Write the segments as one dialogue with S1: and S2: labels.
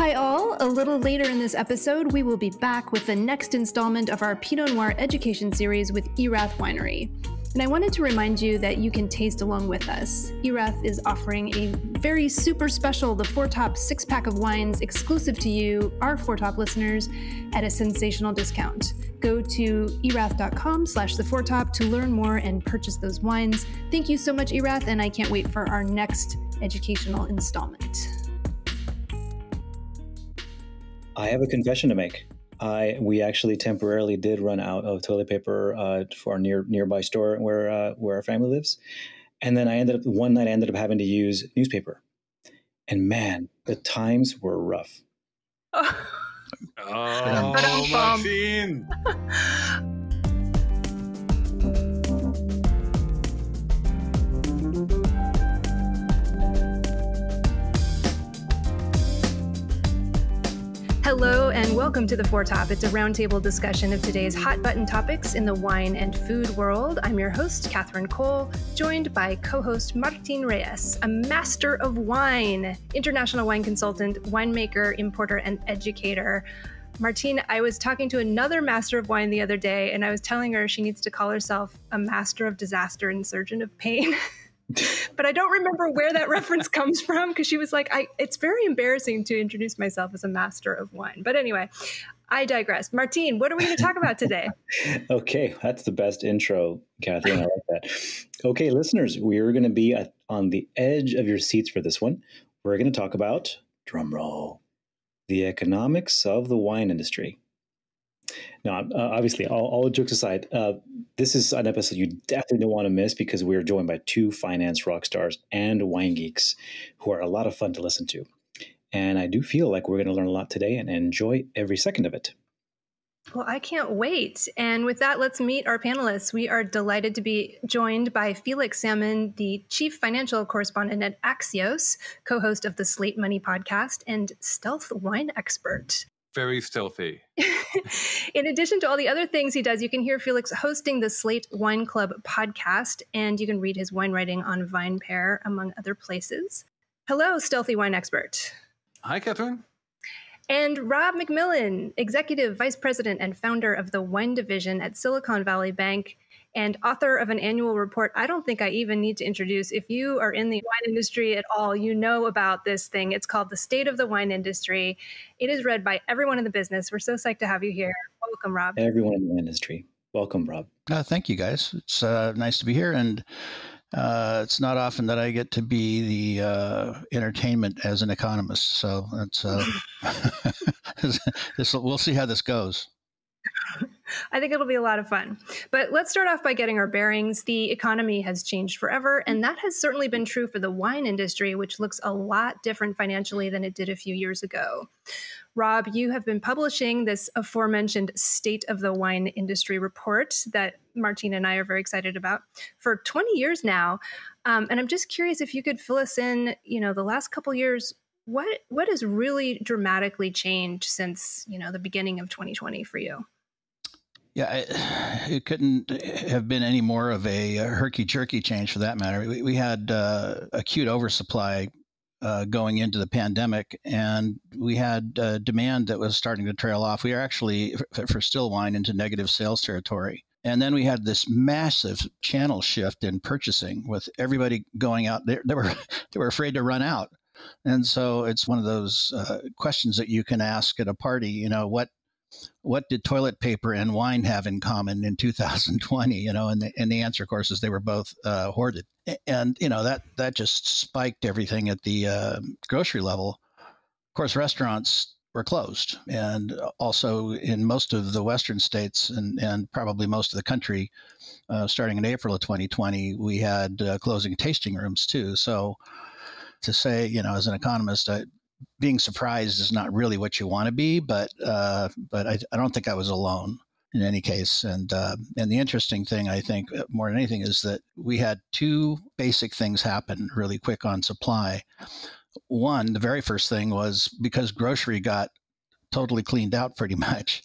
S1: Hi all, a little later in this episode, we will be back with the next installment of our Pinot Noir education series with Erath Winery. And I wanted to remind you that you can taste along with us. Erath is offering a very super special, the Four Top 6-pack of wines exclusive to you, our Four Top listeners, at a sensational discount. Go to erath.com/thefourtop to learn more and purchase those wines. Thank you so much, Erath, and I can't wait for our next educational installment.
S2: I have a confession to make. We actually temporarily did run out of toilet paper for our nearby store where our family lives, and then one night I ended up having to use newspaper, and man, the times were rough.
S3: Oh, Martin.
S1: Hello and welcome to The Four Top. It's a roundtable discussion of today's hot button topics in the wine and food world. I'm your host, Catherine Cole, joined by co-host Martin Reyes, a master of wine, international wine consultant, winemaker, importer, and educator. Martin, I was talking to another master of wine the other day, and I was telling her she needs to call herself a master of disaster and surgeon of pain. But I don't remember where that reference comes from, because she was like, it's very embarrassing to introduce myself as a master of wine. But anyway, I digress. Martin, what are we going to talk about today?
S2: Okay, that's the best intro, Catherine. I like that. Okay, listeners, we're going to be on the edge of your seats for this one. We're going to talk about, drumroll, the economics of the wine industry. Now, obviously, all jokes aside, this is an episode you definitely don't want to miss because we're joined by two finance rock stars and wine geeks who are a lot of fun to listen to. And I do feel like we're going to learn a lot today and enjoy every second of it.
S1: Well, I can't wait. And with that, let's meet our panelists. We are delighted to be joined by Felix Salmon, the Chief Financial Correspondent at Axios, co-host of the Slate Money podcast, and stealth wine expert.
S3: Very stealthy.
S1: In addition to all the other things he does, you can hear Felix hosting the Slate Wine Club podcast, and you can read his wine writing on VinePair, among other places. Hello, stealthy wine expert.
S3: Hi, Catherine.
S1: And Rob McMillan, Executive Vice President and founder of the wine division at Silicon Valley Bank, and author of an annual report I don't think I even need to introduce. If you are in the wine industry at all, you know about this thing. It's called The State of the Wine Industry. It is read by everyone in the business. We're so psyched to have you here. Welcome, Rob.
S2: Everyone in the industry. Welcome, Rob.
S4: Thank you, guys. It's nice to be here. And it's not often that I get to be the entertainment as an economist. So that's we'll see how this goes.
S1: I think it'll be a lot of fun. But let's start off by getting our bearings. The economy has changed forever, and that has certainly been true for the wine industry, which looks a lot different financially than it did a few years ago. Rob, you have been publishing this aforementioned State of the Wine Industry report that Martin and I are very excited about for 20 years now. And I'm just curious if you could fill us in, the last couple years, what has really dramatically changed since, the beginning of 2020 for you?
S4: Yeah, it couldn't have been any more of a herky-jerky change for that matter. We had acute oversupply going into the pandemic, and we had demand that was starting to trail off. We are actually, for still wine, into negative sales territory. And then we had this massive channel shift in purchasing with everybody going out. They were afraid to run out. And so it's one of those questions that you can ask at a party, what did toilet paper and wine have in common in 2020? And the answer, of course, is they were both hoarded. And, that just spiked everything at the grocery level. Of course, restaurants were closed. And also in most of the Western states and probably most of the country, starting in April of 2020, we had closing tasting rooms too. So to say, as an economist, being surprised is not really what you want to be, but I don't think I was alone in any case. And the interesting thing, I think, more than anything, is that we had two basic things happen really quick on supply. One, the very first thing was because grocery got totally cleaned out pretty much,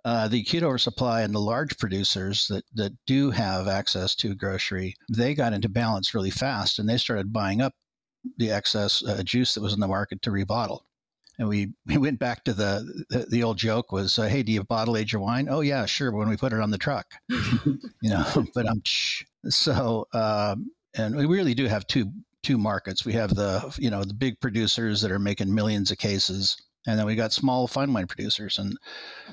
S4: the acute oversupply and the large producers that do have access to grocery, they got into balance really fast, and they started buying up the excess juice that was in the market to rebottle. And we went back to the old joke was, hey, do you bottle age your wine? Oh yeah, sure. When we put it on the truck, but so, and we really do have two markets. We have the big producers that are making millions of cases. And then we got small fine wine producers, and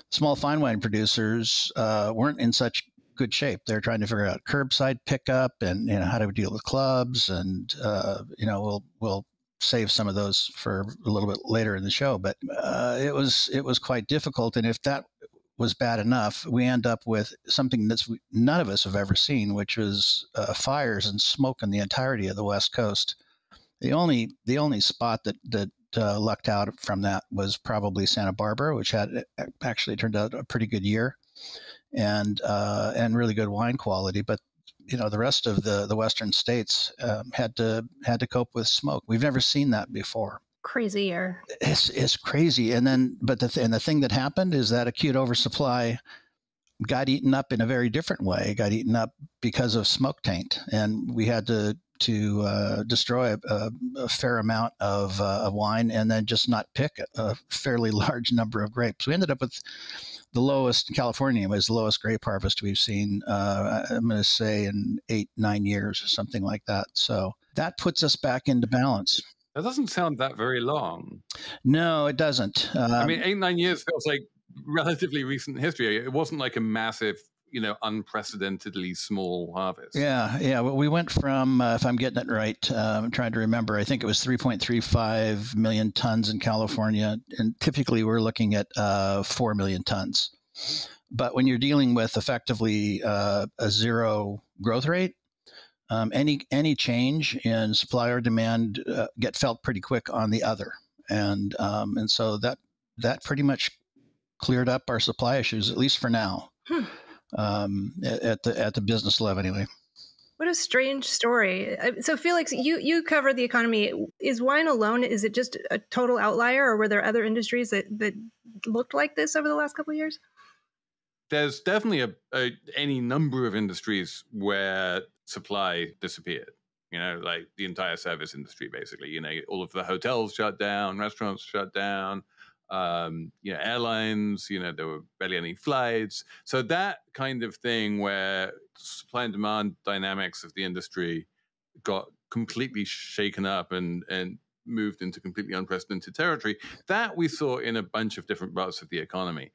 S4: small fine wine producers weren't in such good shape. They're trying to figure out curbside pickup and, how do we deal with clubs. And, we'll save some of those for a little bit later in the show, but it was quite difficult. And if that was bad enough, we end up with something that's none of us have ever seen, which was fires and smoke in the entirety of the West Coast. The only spot that lucked out from that was probably Santa Barbara, which had actually turned out a pretty good year and really good wine quality. But the rest of the western states had to cope with smoke. We've never seen that before.
S1: Crazy year.
S4: It's crazy. And then, but the thing that happened is that acute oversupply got eaten up in a very different way. It got eaten up because of smoke taint, and we had to destroy a fair amount of wine, and then just not pick a fairly large number of grapes. We ended up with the lowest. California was the lowest grape harvest we've seen. I'm going to say in 8-9 years or something like that. So that puts us back into balance.
S3: That doesn't sound that very long.
S4: No, it doesn't.
S3: 8-9 years feels like relatively recent history. It wasn't like a massive, unprecedentedly small harvest.
S4: Yeah. Well, we went from, if I'm getting it right, I'm trying to remember, I think it was 3.35 million tons in California, and typically we're looking at 4 million tons. But when you're dealing with effectively a zero growth rate, any change in supply or demand get felt pretty quick on the other, and so that pretty much cleared up our supply issues, at least for now. At the business level, anyway.
S1: What a strange story. So, Felix, you cover the economy. Is wine alone? Is it just a total outlier, or were there other industries that looked like this over the last couple of years?
S3: There's definitely any number of industries where supply disappeared. Like the entire service industry, basically. All of the hotels shut down, restaurants shut down. Airlines, there were barely any flights. So that kind of thing where supply and demand dynamics of the industry got completely shaken up and moved into completely unprecedented territory, that we saw in a bunch of different parts of the economy.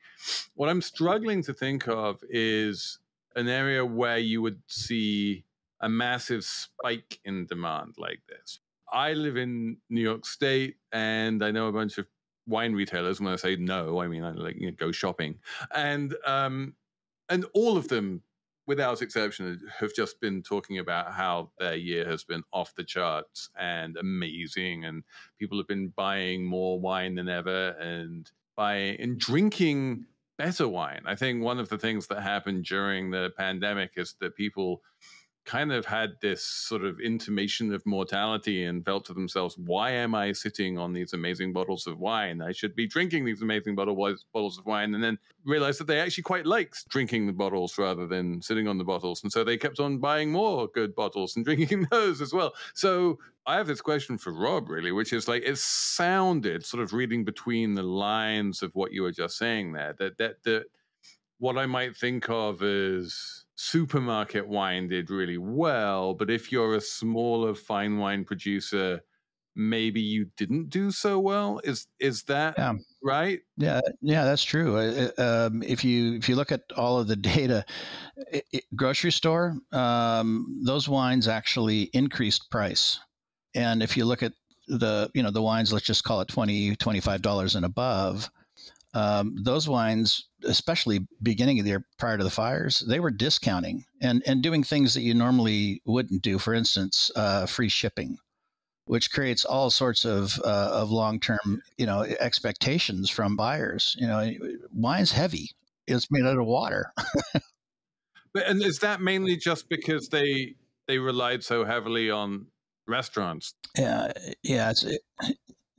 S3: What I'm struggling to think of is an area where you would see a massive spike in demand like this. I live in New York State, and I know a bunch of wine retailers. When I say no, I mean I go shopping, and all of them, without exception, have just been talking about how their year has been off the charts and amazing, and people have been buying more wine than ever and drinking better wine. I think one of the things that happened during the pandemic is that people kind of had this sort of intimation of mortality and felt to themselves, why am I sitting on these amazing bottles of wine? I should be drinking these amazing bottles of wine, and then realized that they actually quite liked drinking the bottles rather than sitting on the bottles. And so they kept on buying more good bottles and drinking those as well. So I have this question for Rob, really, which is like, it sounded, sort of reading between the lines of what you were just saying there, that what I might think of as supermarket wine did really well, but if you're a smaller fine wine producer, maybe you didn't do so well. Is that right?
S4: Yeah, that's true. If you look at all of the data, grocery store, those wines actually increased price, and if you look at the wines, let's just call it $20-$25 and above. Those wines, especially beginning of the year prior to the fires, they were discounting and doing things that you normally wouldn't do. For instance, free shipping, which creates all sorts of long-term, expectations from buyers. Wine's heavy; it's made out of water.
S3: And is that mainly just because they relied so heavily on restaurants?
S4: Yeah.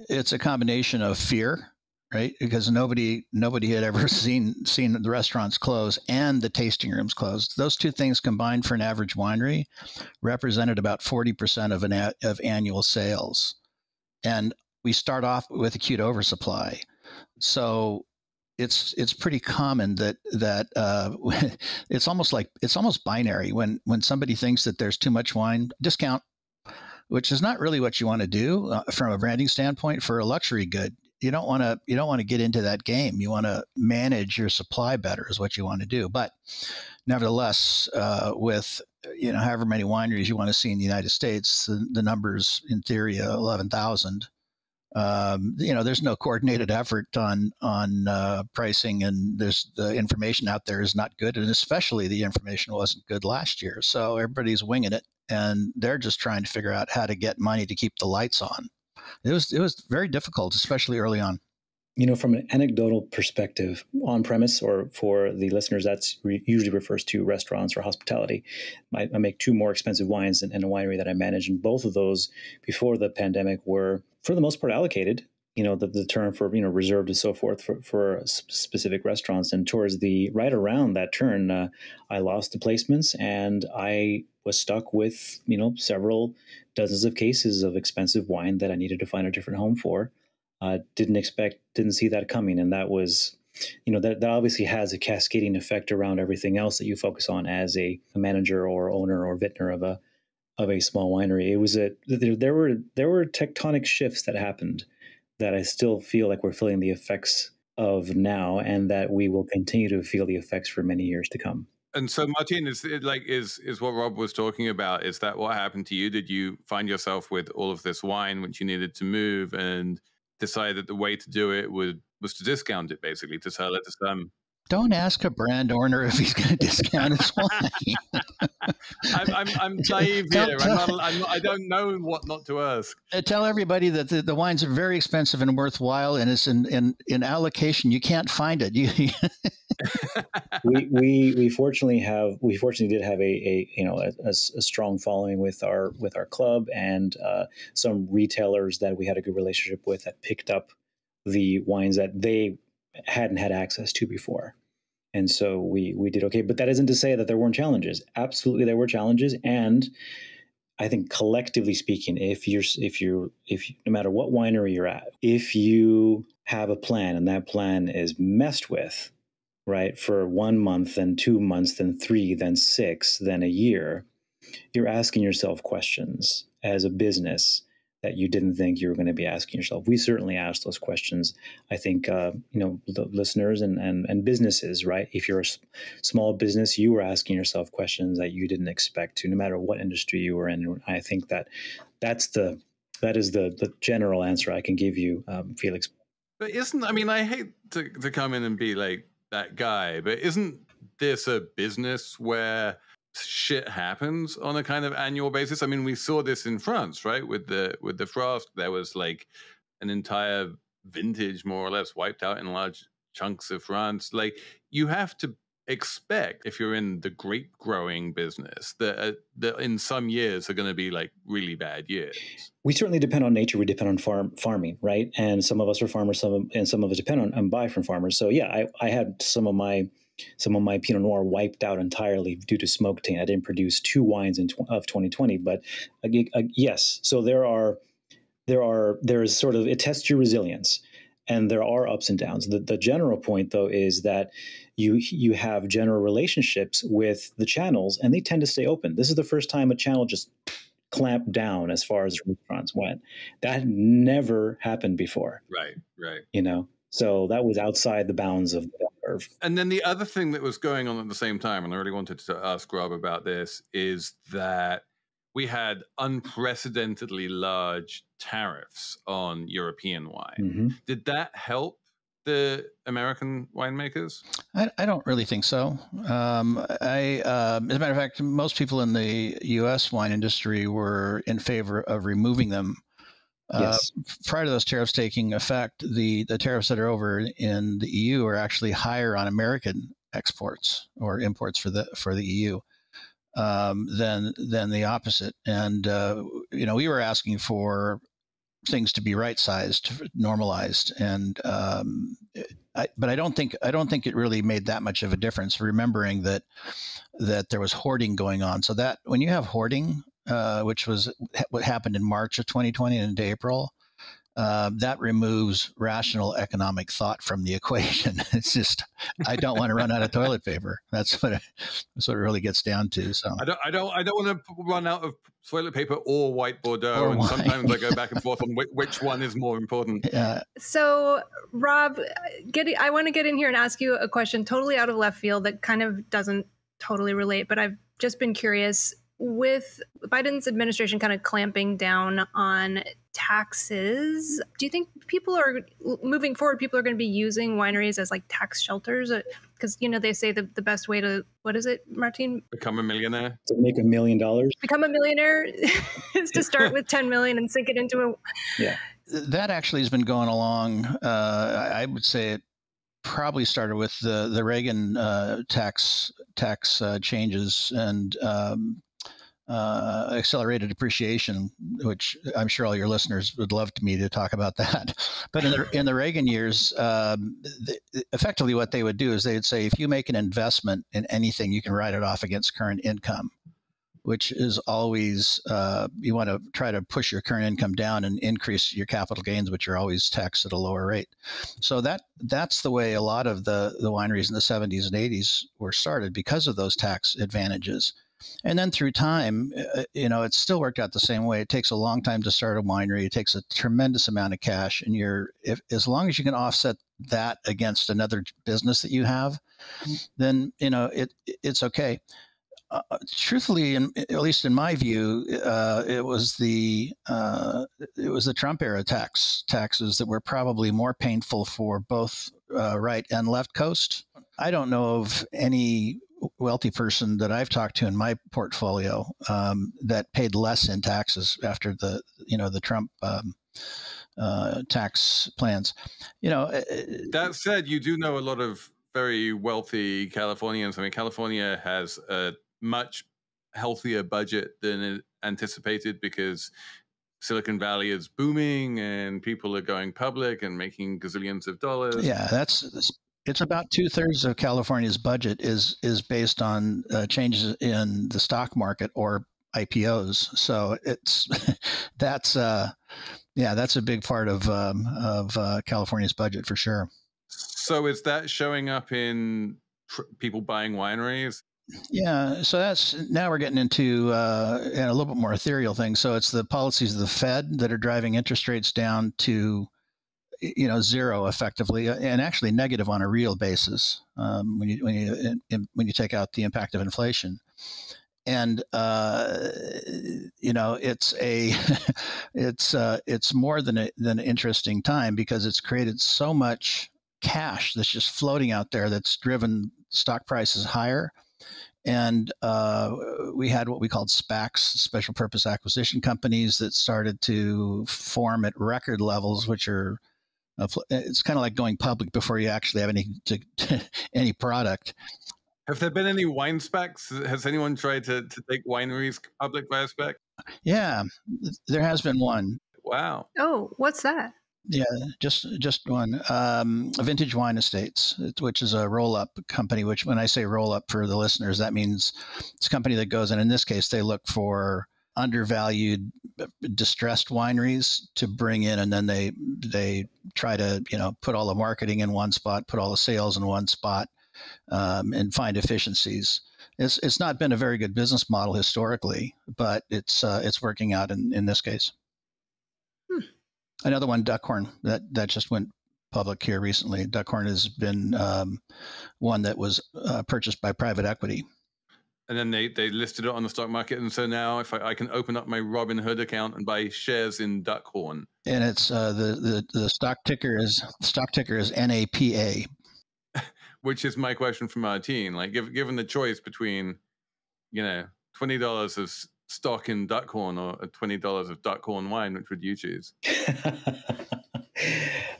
S4: It's a combination of fear. Right, because nobody had ever seen the restaurants close and the tasting rooms closed. Those two things combined for an average winery represented about 40% of annual sales, and we start off with acute oversupply. So it's pretty common that it's almost binary when somebody thinks that there's too much wine, discount, which is not really what you want to do from a branding standpoint for a luxury good. You don't want to get into that game. You want to manage your supply better is what you want to do. But nevertheless, with however many wineries you want to see in the United States, the numbers in theory 11,000. There's no coordinated effort on pricing, and there's the information out there is not good, and especially the information wasn't good last year. So everybody's winging it, and they're just trying to figure out how to get money to keep the lights on. It was very difficult, especially early on.
S2: From an anecdotal perspective, on premise, or for the listeners, that's usually refers to restaurants or hospitality. I make two more expensive wines in a winery that I manage, and both of those before the pandemic were, for the most part, allocated. The term for reserved and so forth for specific restaurants. And towards right around that turn, I lost the placements, and I was stuck with several dozens of cases of expensive wine that I needed to find a different home for. Didn't see that coming. And that was, that obviously has a cascading effect around everything else that you focus on as a manager or owner or vintner of a small winery. It was there were tectonic shifts that happened that I still feel like we're feeling the effects of now, and that we will continue to feel the effects for many years to come.
S3: And so, Martin, is what Rob was talking about? Is that what happened to you? Did you find yourself with all of this wine which you needed to move, and decide that the way to do it was to discount it, basically, to sell it to some?
S4: Don't ask a brand owner if he's going to discount his wine.
S3: I'm naive here. I don't know what not to ask.
S4: Tell everybody that the wines are very expensive and worthwhile, and it's in allocation. You can't find it.
S2: we fortunately did have a strong following with our club, and some retailers that we had a good relationship with that picked up the wines that they hadn't had access to before. And so we did okay. But that isn't to say that there weren't challenges. Absolutely, there were challenges. And I think collectively speaking, if no matter what winery you're at, if you have a plan and that plan is messed with, right, for 1 month, then 2 months, then 3, then 6, then a year, you're asking yourself questions as a business that you didn't think you were going to be asking yourself. We certainly asked those questions. I think, the listeners and businesses, right? If you're a small business, you were asking yourself questions that you didn't expect to, no matter what industry you were in. And I think that is the general answer I can give you, Felix.
S3: But I hate to come in and be like that guy, but isn't this a business where shit happens on a kind of annual basis? We saw this in France, right? With the frost, there was like an entire vintage more or less wiped out in large chunks of France. Like, you have to expect, if you're in the grape growing business, that in some years are going to be like really bad years.
S2: We certainly depend on nature. We depend on farming, right? And some of us are farmers, and some of us depend on and buy from farmers. So yeah, I had some of my Pinot Noir wiped out entirely due to smoke taint. I didn't produce 2 wines of 2020, but yes. So there is sort of, it tests your resilience, and there are ups and downs. The general point, though, is that you have general relationships with the channels, and they tend to stay open. This is the first time a channel just clamped down as far as restaurants went. That never happened before.
S3: Right.
S2: So that was outside the bounds of the curve.
S3: And then the other thing that was going on at the same time, and I really wanted to ask Rob about this, is that we had unprecedentedly large tariffs on European wine. Mm-hmm. Did that help the American winemakers?
S4: I don't really think so. As a matter of fact, most people in the U.S. wine industry were in favor of removing them. Yes. Prior to those tariffs taking effect, the tariffs that are over in the EU are actually higher on American exports or imports for the EU than the opposite. And we were asking for things to be right-sized, normalized, and but I don't think it really made that much of a difference. Remembering that there was hoarding going on, so that when you have hoarding, which was what happened in March of 2020 and into April, that removes rational economic thought from the equation. It's just, I don't want to run out of toilet paper. That's what it really gets down to. So
S3: I don't want to run out of toilet paper or white Bordeaux,
S4: Or
S3: and
S4: wine.
S3: sometimes I go back and forth on which one is more important.
S1: So, Rob, I want to get in here and ask you a question totally out of left field that kind of doesn't totally relate, but I've just been curious. With Biden's administration kind of clamping down on taxes, do you think moving forward, people are going to be using wineries as like tax shelters? Because, they say the best way to, what is it, Martin?
S3: Become a millionaire?
S2: To make $1 million?
S1: Become a millionaire is to start with 10 million and sink it into a...
S2: Yeah.
S4: That actually has been going along. I would say it probably started with the Reagan tax changes and accelerated depreciation, which I'm sure all your listeners would love me to talk about that. But in the Reagan years, effectively what they would do is they would say, if you make an investment in anything, you can write it off against current income, which is always, you want to try to push your current income down and increase your capital gains, which are always taxed at a lower rate. So that's the way a lot of the wineries in the 70s and 80s were started, because of those tax advantages. And then through time, it's still worked out the same way. It takes a long time to start a winery. It takes a tremendous amount of cash. And as long as you can offset that against another business that you have, then, it's okay. Truthfully, at least in my view, it was the Trump era taxes that were probably more painful for both right and left coast. I don't know of any wealthy person that I've talked to in my portfolio that paid less in taxes after the Trump tax plans.
S3: That said, you do know a lot of very wealthy Californians. I mean, California has a much healthier budget than anticipated because Silicon Valley is booming and people are going public and making gazillions of dollars.
S4: Yeah, it's about 2/3 of California's budget is based on changes in the stock market or IPOs. So that's a big part of California's budget for sure.
S3: So is that showing up in people buying wineries?
S4: Yeah, so now we're getting into a little bit more ethereal things. So it's the policies of the Fed that are driving interest rates down to zero effectively, and actually negative on a real basis when you take out the impact of inflation. And it's more than an interesting time, because it's created so much cash that's just floating out there that's driven stock prices higher. And we had what we called SPACs, special purpose acquisition companies, that started to form at record levels, which are it's kind of like going public before you actually have any product.
S3: Have there been any wine SPACs? Has anyone tried to take wineries public via SPAC?
S4: Yeah, there has been one.
S3: Wow.
S1: Oh, what's that?
S4: Yeah, just one. Vintage Wine Estates, which is a roll-up company, which when I say roll-up for the listeners, that means it's a company that goes in this case, they look for undervalued, distressed wineries to bring in, and then they try to put all the marketing in one spot, put all the sales in one spot, and find efficiencies. It's not been a very good business model historically, but it's working out in this case. Another one, Duckhorn, that just went public here recently. Duckhorn has been one that was purchased by private equity.
S3: And then they listed it on the stock market. And so now if I can open up my Robinhood account and buy shares in Duckhorn.
S4: And it's the stock ticker is NAPA.
S3: Which is my question for Martine. Like, given the choice between, $20 of stock in Duckhorn or $20 of Duckhorn wine, which would you choose?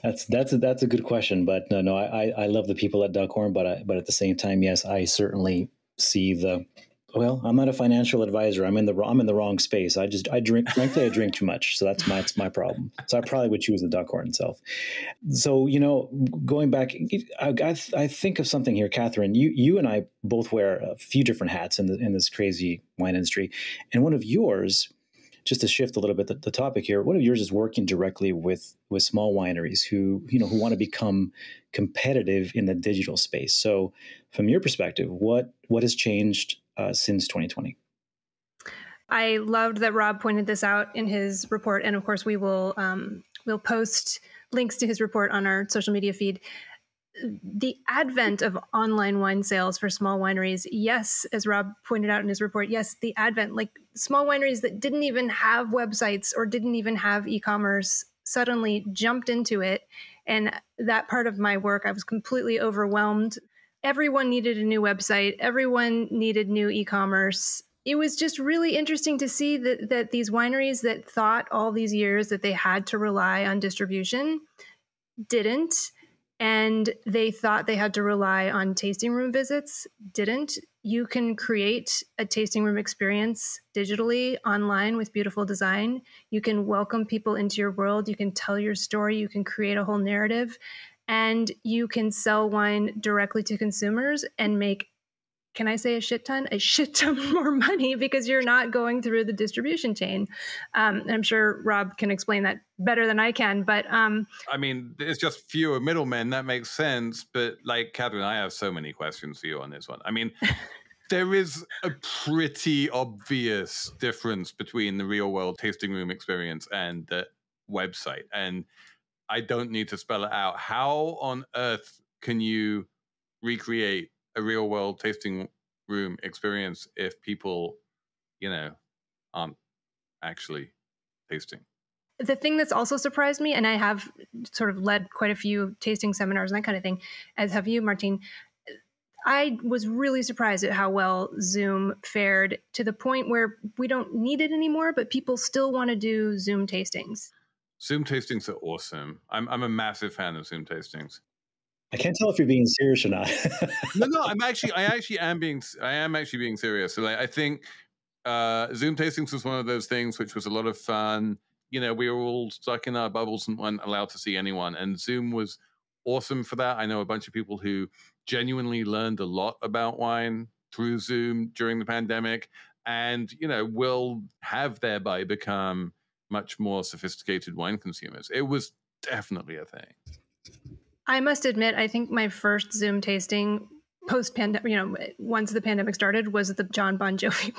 S2: That's a good question, but no, I love the people at Duckhorn, but at the same time, yes, I certainly see I'm not a financial advisor. I'm in the wrong space. I drink too much, so that's my problem. So I probably would choose the Duckhorn itself. So going back, I think of something here, Catherine. You and I both wear a few different hats in this crazy wine industry, and one of yours just to shift a little bit the topic here, one of yours is working directly with small wineries who want to become competitive in the digital space. So from your perspective, what has changed since 2020?
S1: I loved that Rob pointed this out in his report. And of course, we'll post links to his report on our social media feed. The advent of online wine sales for small wineries, yes, as Rob pointed out in his report, yes, the advent, like small wineries that didn't even have websites or didn't even have e-commerce suddenly jumped into it. And that part of my work, I was completely overwhelmed. Everyone needed a new website. Everyone needed new e-commerce. It was just really interesting to see that these wineries that thought all these years that they had to rely on distribution didn't. And they thought they had to rely on tasting room visits, didn't. You can create a tasting room experience digitally online with beautiful design. You can welcome people into your world. You can tell your story. You can create a whole narrative. And you can sell wine directly to consumers and make, can I say a shit ton more money because you're not going through the distribution chain. I'm sure Rob can explain that better than I can, but
S3: I mean, it's just fewer middlemen. That makes sense. But like Catherine, I have so many questions for you on this one. I mean, there is a pretty obvious difference between the real world tasting room experience and the website. And I don't need to spell it out. How on earth can you recreate a real world tasting room experience if people, aren't actually tasting?
S1: The thing that's also surprised me, and I have sort of led quite a few tasting seminars and that kind of thing, as have you, Martin, I was really surprised at how well Zoom fared to the point where we don't need it anymore, but people still want to do Zoom tastings.
S3: Zoom tastings are awesome. I'm a massive fan of Zoom tastings.
S2: I can't tell if you're being serious or not.
S3: No, I am actually being serious. So I think Zoom tastings was one of those things which was a lot of fun. We were all stuck in our bubbles and weren't allowed to see anyone. And Zoom was awesome for that. I know a bunch of people who genuinely learned a lot about wine through Zoom during the pandemic and, will have thereby become much more sophisticated wine consumers. It was definitely a thing.
S1: I must admit, I think my first Zoom tasting post-pandemic, once the pandemic started, was the John Bon Jovi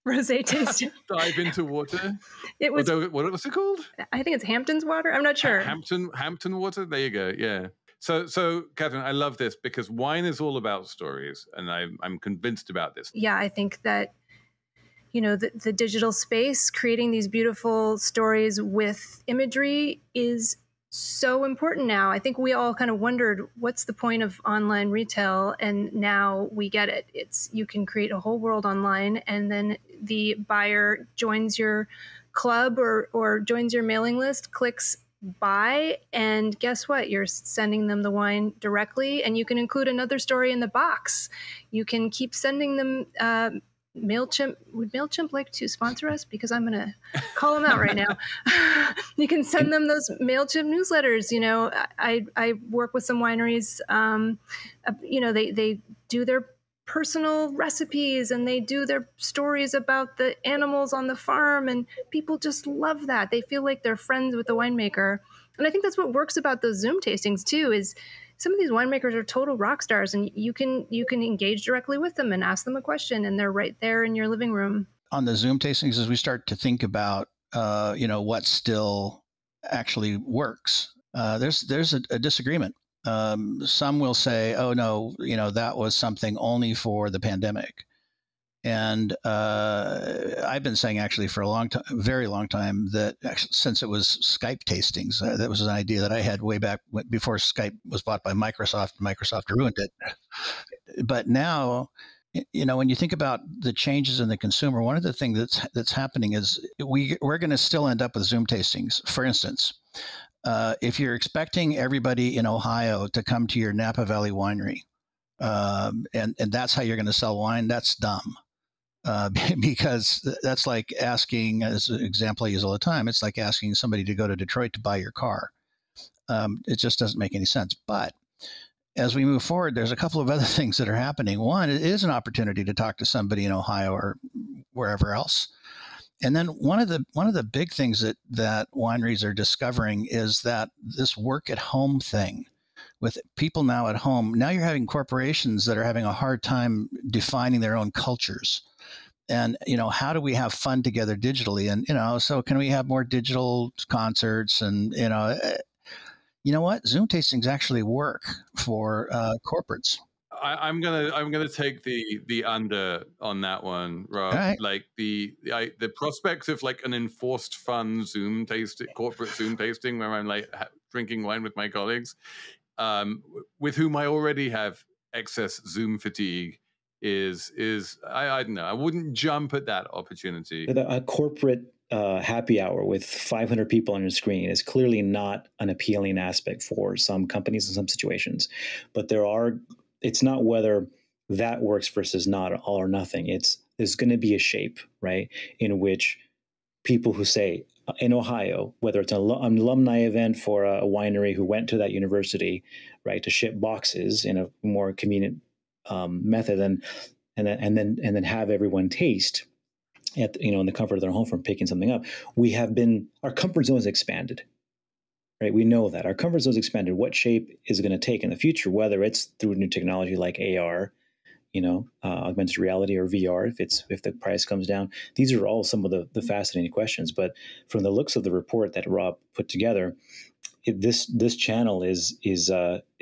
S1: rosé tasting.
S3: Dive into water.
S1: It was.
S3: What was it called?
S1: I think it's Hampton's water. I'm not sure.
S3: Hampton water. There you go. Yeah. So Catherine, I love this because wine is all about stories, and I'm convinced about this.
S1: Yeah, I think that the digital space, creating these beautiful stories with imagery is so important now. I think we all kind of wondered, what's the point of online retail? And now we get it. You can create a whole world online, and then the buyer joins your club or joins your mailing list, clicks buy, and guess what? You're sending them the wine directly, and you can include another story in the box. You can keep sending them MailChimp. Would MailChimp like to sponsor us? Because I'm going to call them out right now. You can send them those MailChimp newsletters. I work with some wineries. They do their personal recipes and they do their stories about the animals on the farm, and people just love that. They feel like they're friends with the winemaker. And I think that's what works about those Zoom tastings too, is some of these winemakers are total rock stars, and you can engage directly with them and ask them a question, and they're right there in your living room.
S4: On the Zoom tastings, as we start to think about, what still actually works, there's a disagreement. Some will say, "Oh no, that was something only for the pandemic," and I've been saying actually for very long time that actually, since it was Skype tastings, that was an idea that I had way back before Skype was bought by Microsoft. Microsoft ruined it, but now, when you think about the changes in the consumer, one of the things that's happening is we're going to still end up with Zoom tastings. For instance. If you're expecting everybody in Ohio to come to your Napa Valley winery, and that's how you're going to sell wine, that's dumb. Because that's like asking, as an example I use all the time, it's like asking somebody to go to Detroit to buy your car. It just doesn't make any sense. But as we move forward, there's a couple of other things that are happening. One, it is an opportunity to talk to somebody in Ohio or wherever else. And then one of the big things that wineries are discovering is that this work at home thing, with people now at home, now you're having corporations that are having a hard time defining their own cultures. And, how do we have fun together digitally? And, so can we have more digital concerts? And, you know what? Zoom tastings actually work for corporates.
S3: I'm gonna take the under on that one, Rob.
S4: Right.
S3: Like the prospect of like an enforced fun corporate Zoom tasting where I'm like drinking wine with my colleagues, with whom I already have excess Zoom fatigue, is I don't know. I wouldn't jump at that opportunity.
S2: A corporate happy hour with 500 people on your screen is clearly not an appealing aspect for some companies in some situations, but it's not whether that works versus not, all or nothing. There's going to be a shape, right, in which people who say in Ohio, whether it's an alumni event for a winery who went to that university, right, to ship boxes in a more convenient method, and then have everyone taste in the comfort of their home from picking something up. Our comfort zone is expanded. Right, we know that our comfort zone is expanded. What shape is it going to take in the future? Whether it's through new technology like AR, augmented reality, or VR, if the price comes down. These are all some of the fascinating questions. But from the looks of the report that Rob put together, this channel is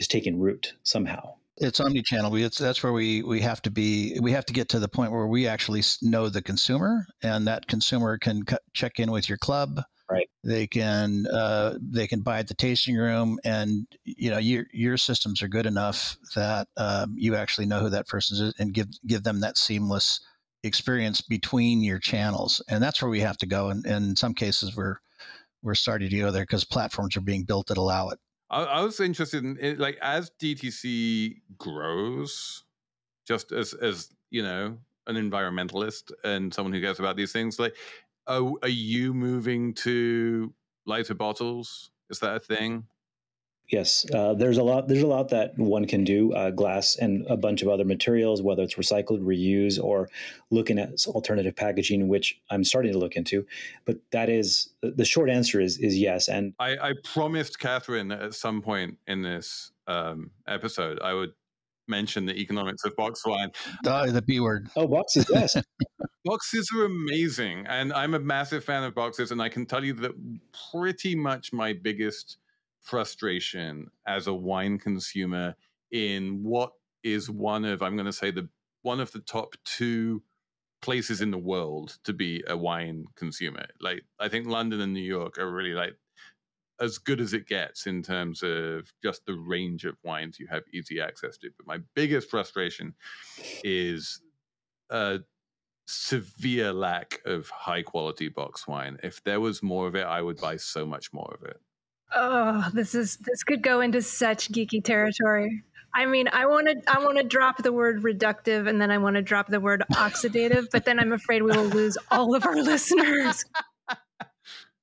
S2: taking root somehow.
S4: It's omni-channel. That's where we have to be. We have to get to the point where we actually know the consumer, and that consumer can check in with your club.
S2: Right.
S4: They can buy at the tasting room, and your systems are good enough that you actually know who that person is and give them that seamless experience between your channels. And that's where we have to go. And in some cases, we're starting to go there because platforms are being built that allow it.
S3: I was interested in like, as DTC grows, just as an environmentalist and someone who cares about these things, like, are you moving to lighter bottles? Is that a thing?
S2: Yes, there's a lot that one can do, glass and a bunch of other materials, whether it's recycled, reuse, or looking at alternative packaging, which I'm starting to look into. But that is the short answer is yes. And
S3: I promised Catherine at some point in this episode I would mention the economics of box wine.
S4: The B word.
S2: Oh, boxes, yes.
S3: Boxes are amazing, and I'm a massive fan of boxes, and I can tell you that pretty much my biggest frustration as a wine consumer in what is one of the top 2 places in the world to be a wine consumer. Like, I think London and New York are really like as good as it gets in terms of just the range of wines you have easy access to. But my biggest frustration is a severe lack of high quality box wine. If there was more of it, I would buy so much more of it.
S1: Oh, this could go into such geeky territory. I mean, I want to drop the word reductive, and then I want to drop the word oxidative, but then I'm afraid we will lose all of our listeners.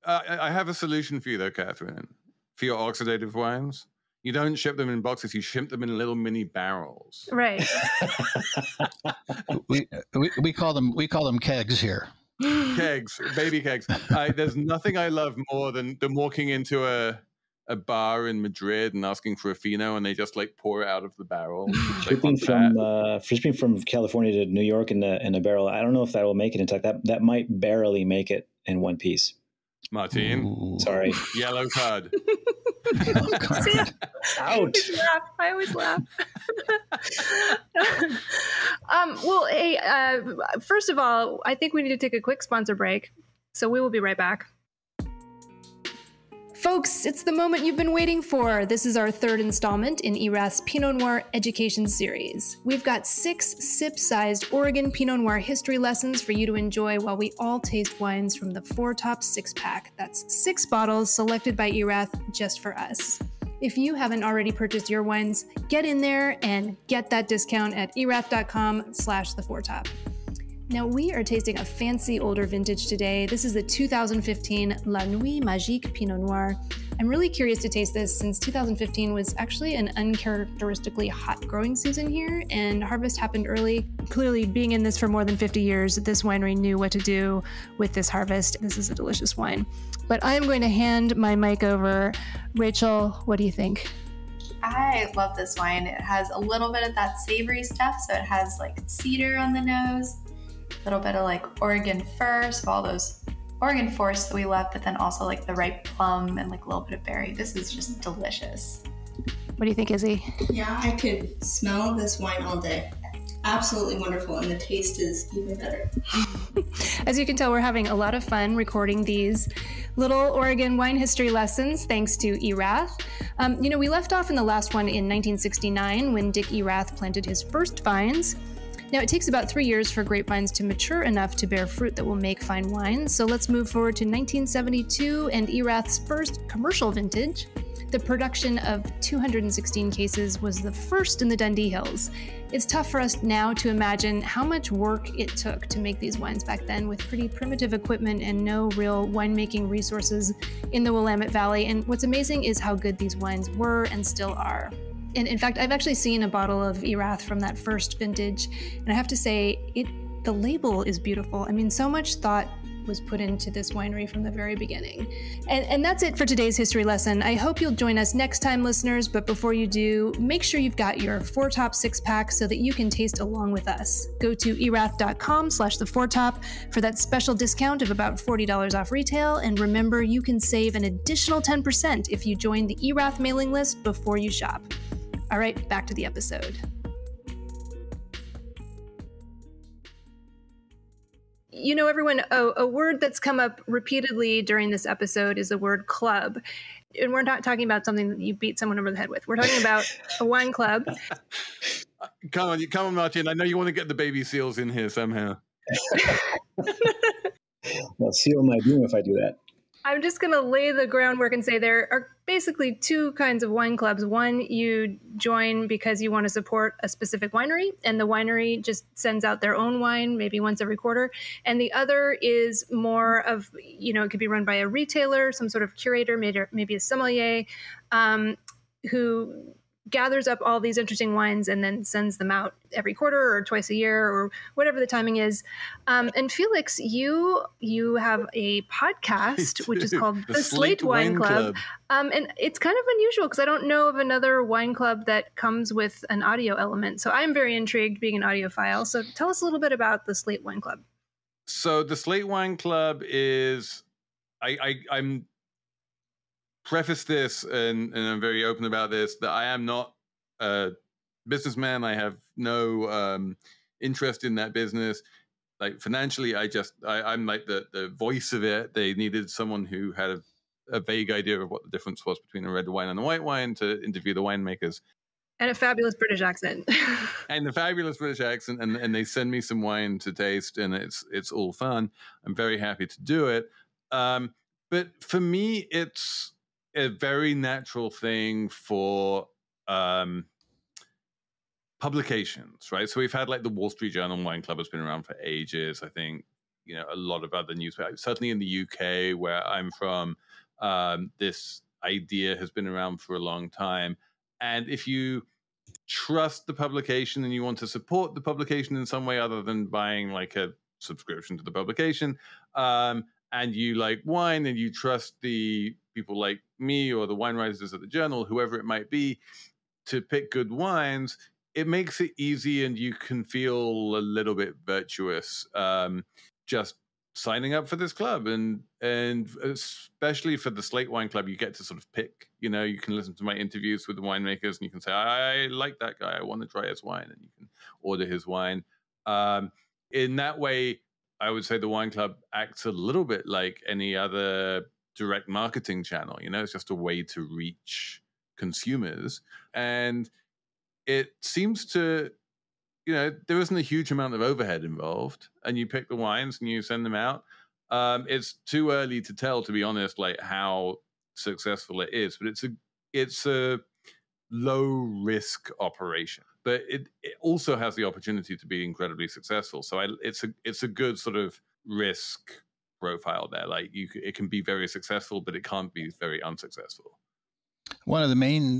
S3: I have a solution for you, though, Catherine. For your oxidative wines, you don't ship them in boxes; you ship them in little mini barrels.
S1: Right.
S4: we call them kegs here.
S3: Kegs, baby kegs. There's nothing I love more than walking into a bar in Madrid and asking for a Fino, and they just like pour it out of the barrel.
S2: Shipping from California to New York in a barrel. I don't know if that will make it into that might barely make it in one piece.
S3: Martin,
S4: Ooh.
S2: Sorry,
S3: yellow card.
S1: See,
S2: out.
S1: I always laugh. Well, hey, first of all, I think we need to take a quick sponsor break. So we will be right back. Folks, it's the moment you've been waiting for. This is our 3rd installment in ERAS's Pinot Noir Education Series. We've got 6 sip-sized Oregon Pinot Noir history lessons for you to enjoy while we all taste wines from the 4 Top 6-pack. That's 6 bottles selected by ERAS just for us. If you haven't already purchased your wines, get in there and get that discount at erath.com/the4top. Now, we are tasting a fancy older vintage today. This is the 2015 La Nuit Magique Pinot Noir. I'm really curious to taste this since 2015 was actually an uncharacteristically hot growing season here, and harvest happened early. Clearly, being in this for more than 50 years, this winery knew what to do with this harvest. This is a delicious wine. But I am going to hand my mic over. Rachel, what do you think?
S5: I love this wine. It has a little bit of that savory stuff, so it has like cedar on the nose, a little bit of like Oregon fir, so all those Oregon forests that we love, but then also like the ripe plum and like a little bit of berry. This is just delicious.
S1: What do you think, Izzy?
S6: Yeah, I could smell this wine all day. Absolutely wonderful, and the taste is even better.
S1: As you can tell, we're having a lot of fun recording these little Oregon wine history lessons thanks to Erath. We left off in the last one in 1969 when Dick Erath planted his first vines. Now, it takes about 3 years for grapevines to mature enough to bear fruit that will make fine wine. So let's move forward to 1972 and Erath's first commercial vintage. The production of 216 cases was the first in the Dundee Hills. It's tough for us now to imagine how much work it took to make these wines back then with pretty primitive equipment and no real winemaking resources in the Willamette Valley. And what's amazing is how good these wines were and still are. And in fact, I've actually seen a bottle of Erath from that first vintage, and I have to say, the label is beautiful. I mean, so much thought was put into this winery from the very beginning. And that's it for today's history lesson. I hope you'll join us next time, listeners, but before you do, make sure you've got your Four Top 6-pack so that you can taste along with us. Go to erath.com/the4top for that special discount of about $40 off retail, and remember, you can save an additional 10% if you join the Erath mailing list before you shop. All right, back to the episode. You know, everyone, a word that's come up repeatedly during this episode is the word club. And we're not talking about something that you beat someone over the head with. We're talking about a wine club.
S3: Come on, Martin. I know you want to get the baby seals in here somehow.
S2: Well, seal my doom if I do that.
S1: I'm just going to lay the groundwork and say there are basically two kinds of wine clubs. One, you join because you want to support a specific winery, and the winery just sends out their own wine maybe once every quarter. And the other is more of, it could be run by a retailer, some sort of curator, maybe a sommelier, who gathers up all these interesting wines and then sends them out every quarter or twice a year or whatever the timing is. And Felix, you have a podcast, which is called the Slate Wine Club. And it's kind of unusual because I don't know of another wine club that comes with an audio element. So I'm very intrigued being an audiophile. So tell us a little bit about the Slate Wine Club.
S3: So the Slate Wine Club is, I'm preface this, and I'm very open about this, that I am not a businessman. I have no interest in that business. Like financially, I'm like the voice of it. They needed someone who had a vague idea of what the difference was between a red wine and a white wine to interview the winemakers.
S1: And a fabulous British accent.
S3: And the fabulous British accent, and they send me some wine to taste, and it's all fun. I'm very happy to do it. But for me, it's a very natural thing for publications, right? So we've had like the Wall Street Journal Wine Club has been around for ages. I think, a lot of other newspapers, certainly in the UK where I'm from, this idea has been around for a long time. And if you trust the publication and you want to support the publication in some way other than buying like a subscription to the publication, and you like wine and you trust the people like me or the wine writers at the Journal, whoever it might be, to pick good wines, it makes it easy and you can feel a little bit virtuous just signing up for this club. And especially for the Slate Wine Club, you get to sort of pick, you can listen to my interviews with the winemakers and you can say, I like that guy, I want to try his wine, and you can order his wine. In that way, I would say the wine club acts a little bit like any other direct marketing channel. It's just a way to reach consumers. And it seems to, there isn't a huge amount of overhead involved, and you pick the wines and you send them out. It's too early to tell, to be honest, like how successful it is, but it's a low risk operation, but it also has the opportunity to be incredibly successful. So it's a good sort of risk profile there. Like it can be very successful, but it can't be very unsuccessful.
S4: One of the main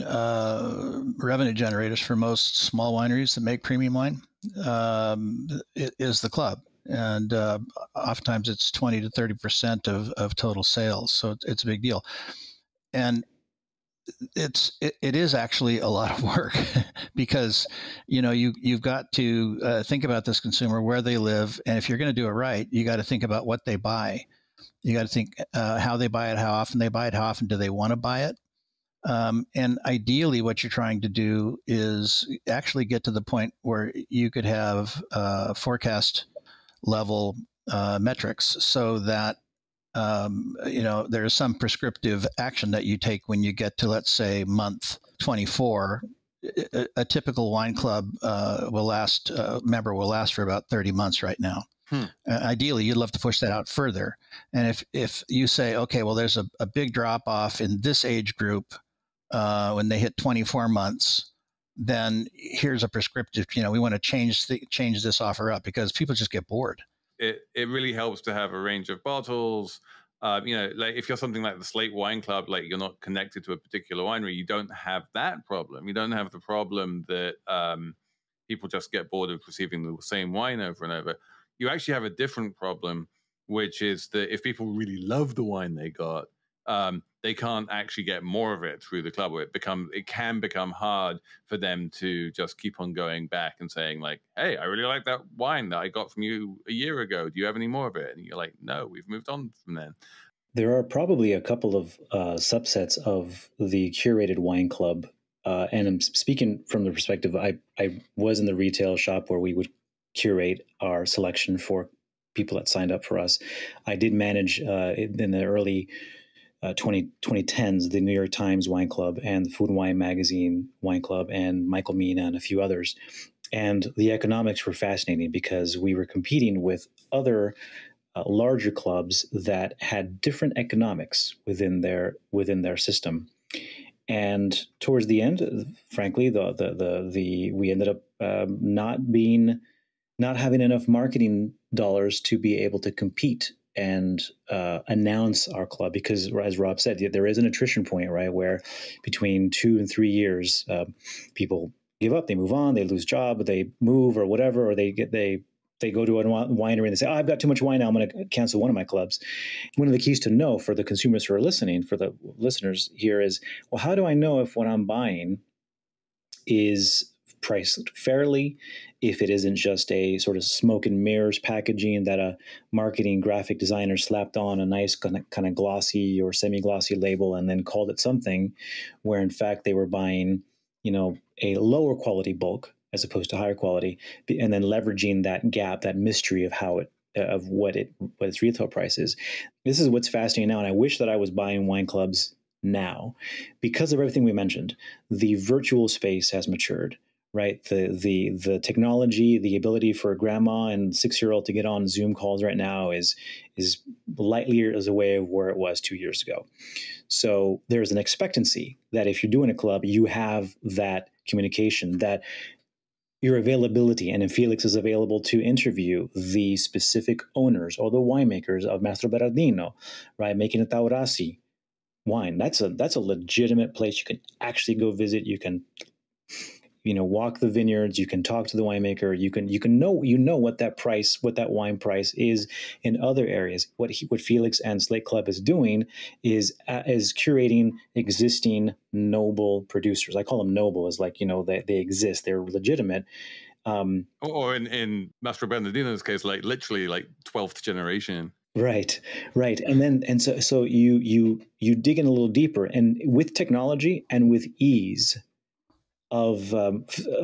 S4: revenue generators for most small wineries that make premium wine is the club. And oftentimes it's 20 to 30% of total sales. So it's a big deal. And it is actually a lot of work because, you've got to think about this consumer, where they live. And if you're going to do it right, you got to think about what they buy. You got to think how they buy it, how often they buy it, how often do they want to buy it. And ideally, what you're trying to do is actually get to the point where you could have forecast level metrics, so that there is some prescriptive action that you take when you get to, let's say, month 24. A typical wine club member will last for about 30 months right now. Ideally, you'd love to push that out further. And if you say, okay, well, there's a big drop off in this age group when they hit 24 months, then here's a prescriptive, we want to change this offer up, because people just get bored.
S3: It really helps to have a range of bottles. Like if you're something like the Slate Wine Club, like you're not connected to a particular winery, you don't have that problem. You don't have the problem that people just get bored of receiving the same wine over and over. You actually have a different problem, which is that if people really love the wine they got, they can't actually get more of it through the club. It can become hard for them to just keep on going back and saying, like, hey, I really like that wine that I got from you a year ago. Do you have any more of it? And you're like, no, we've moved on from then.
S2: There are probably a couple of subsets of the curated wine club. And I'm speaking from the perspective, I was in the retail shop where we would curate our selection for people that signed up for us. I did manage in the early 2010s, the New York Times Wine Club and the Food and Wine Magazine Wine Club and Michael Mina and a few others. And the economics were fascinating because we were competing with other larger clubs that had different economics within their system. And towards the end, frankly, we ended up not having enough marketing dollars to be able to compete and announce our club, because, as Rob said, there is an attrition point, right, where between 2 and 3 years, people give up, they move on, they lose job, they move or whatever, or they go to a winery and they say, I've got too much wine now, I'm going to cancel one of my clubs. One of the keys to know for the consumers who are listening, for the listeners here, is, well, how do I know if what I'm buying is priced fairly, if it isn't just a sort of smoke and mirrors packaging that a marketing graphic designer slapped on a nice kind of glossy or semi-glossy label and then called it something, where in fact they were buying, a lower quality bulk as opposed to higher quality, and then leveraging that gap, that mystery of what its retail price is. This is what's fascinating now, and I wish that I was buying wine clubs now, because of everything we mentioned. The virtual space has matured. Right, the technology, the ability for a grandma and 6-year-old to get on Zoom calls right now is light years away of where it was 2 years ago. So there's an expectancy that if you're doing a club, you have that communication, that your availability, and if Felix is available to interview the specific owners or the winemakers of Mastro Berardino, right, making a Taurasi wine. That's a legitimate place you can actually go visit. You can walk the vineyards, you can talk to the winemaker, you can know what that wine price is in other areas. What Felix and Slate Club is doing is curating existing noble producers. I call them noble, as like, they exist, they're legitimate.
S3: Or in Mastro Bernardino's case, like literally like 12th generation.
S2: Right. And so you dig in a little deeper, and with technology and with ease of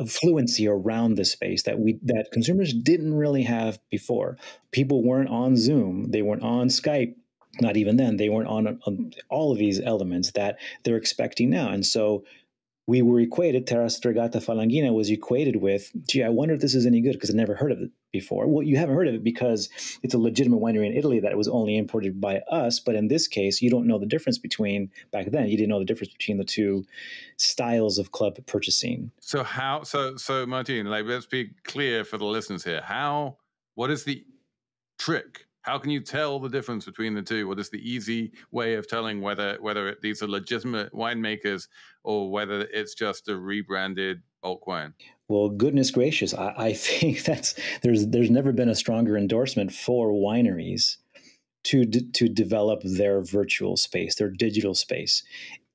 S2: fluency around the space that consumers didn't really have before. People weren't on Zoom, they weren't on Skype, not even then. They weren't on all of these elements that they're expecting now. And so we were equated, Terra Stregata Falangina was equated with, gee, I wonder if this is any good, because I've never heard of it before. Well, you haven't heard of it because it's a legitimate winery in Italy that was only imported by us. But in this case, you don't know the difference between, back then, you didn't know the difference between the two styles of club purchasing.
S3: So Martin, like, let's be clear for the listeners here. What is the trick? How can you tell the difference between the two? What is the easy way of telling whether these are legitimate winemakers or whether it's just a rebranded bulk wine?
S2: Well, goodness gracious, I think there's never been a stronger endorsement for wineries to develop their virtual space, their digital space.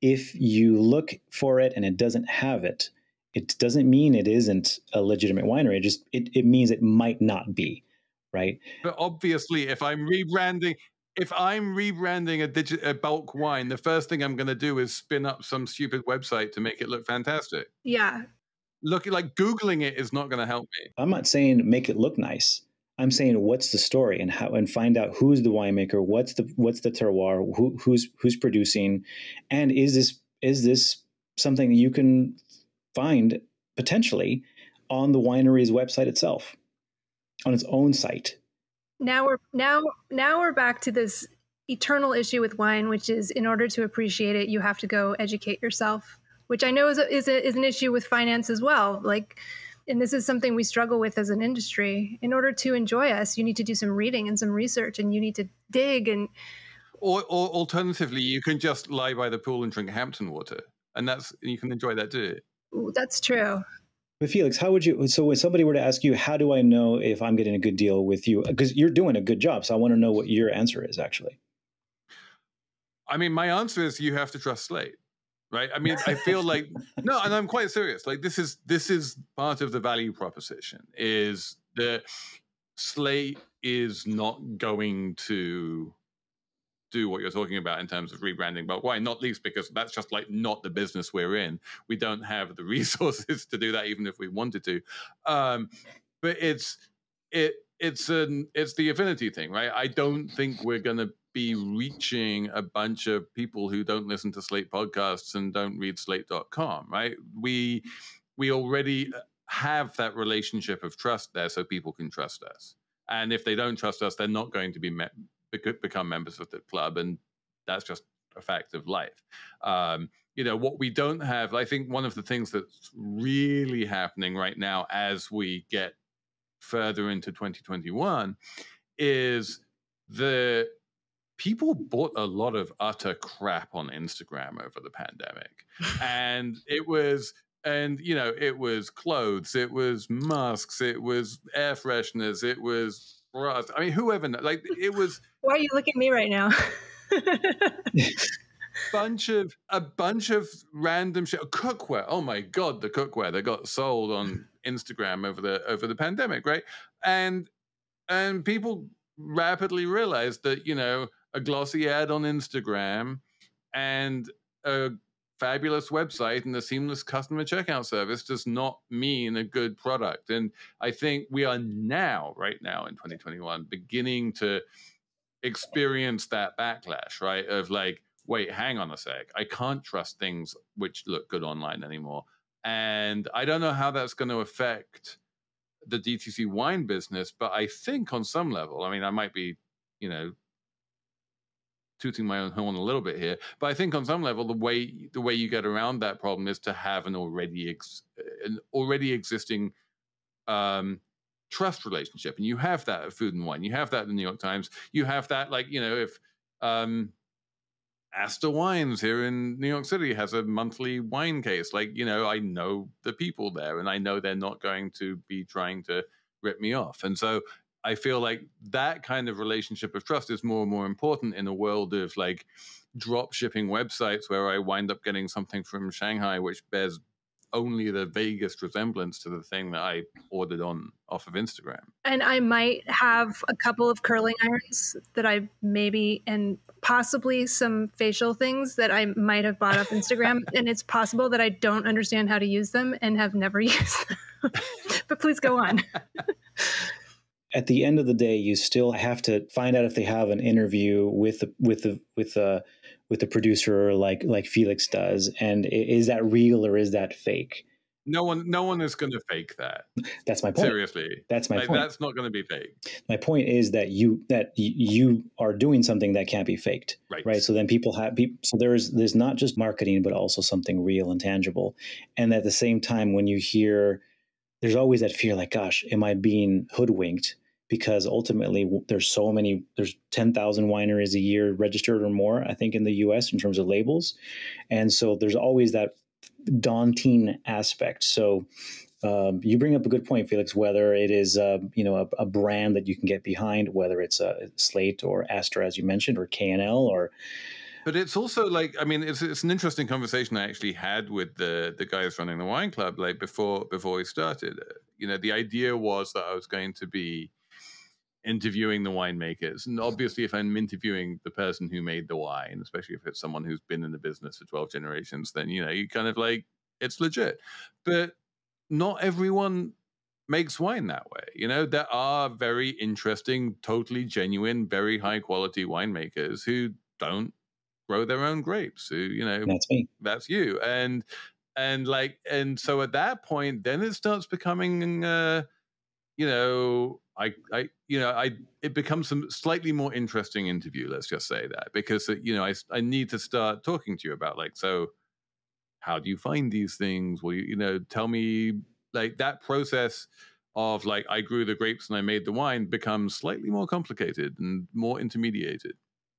S2: If you look for it and it doesn't have it, it doesn't mean it isn't a legitimate winery. It means it might not be, right?
S3: But obviously, if I'm rebranding a bulk wine, the first thing I'm going to do is spin up some stupid website to make it look fantastic.
S1: Yeah.
S3: Googling it is not going to help me.
S2: I'm not saying make it look nice. I'm saying what's the story and find out who's the winemaker, what's the terroir, who's producing, and is this something you can find potentially on the winery's website itself, on its own site.
S1: Now we're back to this eternal issue with wine, which is in order to appreciate it, you have to go educate yourself, which I know is an issue with finance as well. And this is something we struggle with as an industry. In order to enjoy us, you need to do some reading and some research, and you need to dig.
S3: Or alternatively, you can just lie by the pool and drink Hampton water, and you can enjoy that too.
S1: Ooh, that's true.
S2: But Felix, how would you? So, if somebody were to ask you, how do I know if I'm getting a good deal with you? Because you're doing a good job, so I want to know what your answer is. Actually,
S3: I mean, my answer is you have to trust Slate. Right. I mean, I feel like no, and I'm quite serious. Like this is part of the value proposition is that Slate is not going to do what you're talking about in terms of rebranding bulk wine, not least because that's just not the business we're in. We don't have the resources to do that, even if we wanted to. But it's the affinity thing, right? I don't think we're going to be reaching a bunch of people who don't listen to Slate podcasts and don't read slate.com, right? We already have that relationship of trust there so people can trust us. And if they don't trust us, they're not going to become members of the club. And that's just a fact of life. What we don't have, I think one of the things that's really happening right now as we get further into 2021 is the people bought a lot of utter crap on Instagram over the pandemic. And it was clothes, it was masks, it was air fresheners, it was bras. I mean, whoever, it was.
S1: Why are you looking at me right now?
S3: a bunch of random shit. Cookware. Oh my God, the cookware that got sold on Instagram over the pandemic, right? And people rapidly realized that, a glossy ad on Instagram and a fabulous website and a seamless customer checkout service does not mean a good product. And I think we are right now in 2021, beginning to experience that backlash, right? Of wait, hang on a sec. I can't trust things which look good online anymore. And I don't know how that's going to affect the DTC wine business, but I think on some level, I mean, I might be, tooting my own horn a little bit here, but I think on some level, the way you get around that problem is to have an already existing trust relationship, and you have that at Food and Wine. You have that in the New York Times. You have that, if Astor Wines here in New York City has a monthly wine case, I know the people there, and I know they're not going to be trying to rip me off, and so I feel like that kind of relationship of trust is more and more important in a world of drop shipping websites where I wind up getting something from Shanghai which bears only the vaguest resemblance to the thing that I ordered off of Instagram.
S1: And I might have a couple of curling irons that I and possibly some facial things that I might have bought off Instagram. And it's possible that I don't understand how to use them and have never used them. But please go on.
S2: At the end of the day, you still have to find out if they have an interview with the producer like Felix does, and is that real or is that fake?
S3: No one is going to fake that.
S2: That's my point.
S3: Seriously,
S2: that's my point.
S3: That's not going to be fake.
S2: My point is that you are doing something that can't be faked, right? So then so there's not just marketing, but also something real and tangible. And at the same time, when you hear, there's always that fear, gosh, am I being hoodwinked? because ultimately there's 10,000 wineries a year registered or more, I think, in the US in terms of labels. And so there's always that daunting aspect. So you bring up a good point, Felix, whether it is, a brand that you can get behind, whether it's a Slate or Astra, as you mentioned, or K&L or.
S3: But it's also like, I mean, it's an interesting conversation I actually had with the guys running the wine club, like before we started. The idea was that I was going to be interviewing the winemakers. And obviously, if I'm interviewing the person who made the wine, especially if it's someone who's been in the business for 12 generations, then, you kind of like, it's legit. But not everyone makes wine that way. There are very interesting, totally genuine, very high quality winemakers who don't grow their own grapes. Who,
S2: That's me.
S3: That's you. And so at that point, then it starts becoming, it becomes some slightly more interesting interview. Let's just say that, because I need to start talking to you about, like, so how do you find these things? Will you tell me, like, that process of, like, I grew the grapes and I made the wine becomes slightly more complicated and more intermediated.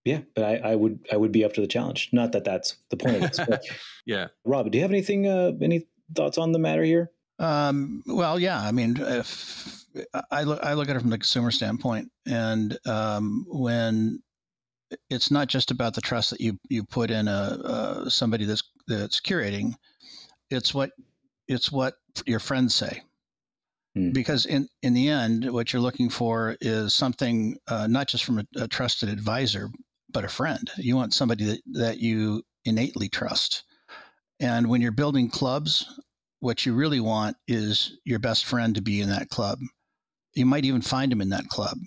S2: Yeah, but I would be up to the challenge. Not that that's the point of this. But
S3: Yeah.
S2: Rob, do you have any thoughts on the matter here?
S4: Well, yeah. I mean, if I look at it from the consumer standpoint, and when it's not just about the trust that you put in somebody that's curating, it's what your friends say. Because in the end, what you're looking for is something not just from a trusted advisor, but a friend. You want somebody that you innately trust. And when you're building clubs, what you really want is your best friend to be in that club. You might even find him in that club.